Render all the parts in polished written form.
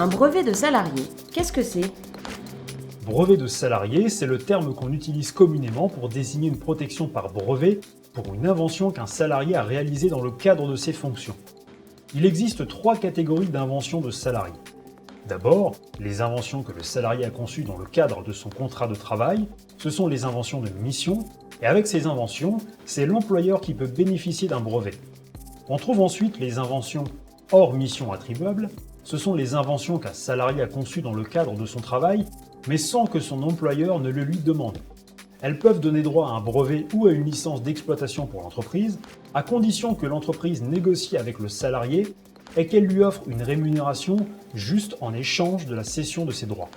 Un brevet de salarié, qu'est-ce que c'est? Brevet de salarié, c'est le terme qu'on utilise communément pour désigner une protection par brevet pour une invention qu'un salarié a réalisée dans le cadre de ses fonctions. Il existe 3 catégories d'inventions de salariés. D'abord, les inventions que le salarié a conçues dans le cadre de son contrat de travail, ce sont les inventions de mission, et avec ces inventions, c'est l'employeur qui peut bénéficier d'un brevet. On trouve ensuite les inventions hors mission attribuables, ce sont les inventions qu'un salarié a conçues dans le cadre de son travail, mais sans que son employeur ne le lui demande. Elles peuvent donner droit à un brevet ou à une licence d'exploitation pour l'entreprise, à condition que l'entreprise négocie avec le salarié et qu'elle lui offre une rémunération juste en échange de la cession de ses droits.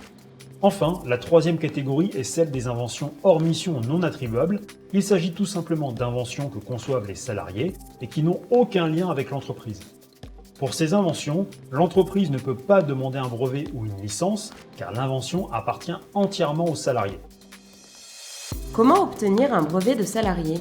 Enfin, la troisième catégorie est celle des inventions hors mission non attribuables. Il s'agit tout simplement d'inventions que conçoivent les salariés et qui n'ont aucun lien avec l'entreprise. Pour ces inventions, l'entreprise ne peut pas demander un brevet ou une licence, car l'invention appartient entièrement aux salariés. Comment obtenir un brevet de salarié?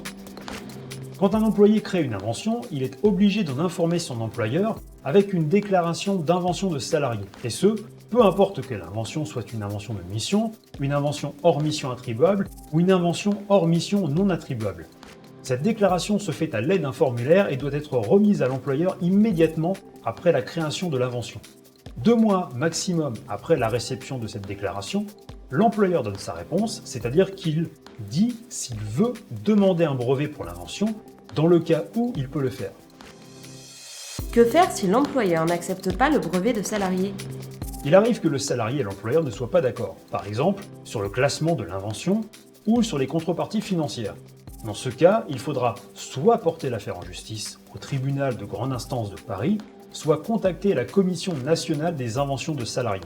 Quand un employé crée une invention, il est obligé d'en informer son employeur avec une déclaration d'invention de salarié, et ce, peu importe que l'invention soit une invention de mission, une invention hors mission attribuable ou une invention hors mission non attribuable. Cette déclaration se fait à l'aide d'un formulaire et doit être remise à l'employeur immédiatement après la création de l'invention. 2 mois maximum après la réception de cette déclaration, l'employeur donne sa réponse, c'est-à-dire qu'il dit s'il veut demander un brevet pour l'invention, dans le cas où il peut le faire. Que faire si l'employeur n'accepte pas le brevet de salarié? Il arrive que le salarié et l'employeur ne soient pas d'accord, par exemple sur le classement de l'invention ou sur les contreparties financières. Dans ce cas, il faudra soit porter l'affaire en justice au tribunal de grande instance de Paris, soit contacter la Commission nationale des inventions de salariés.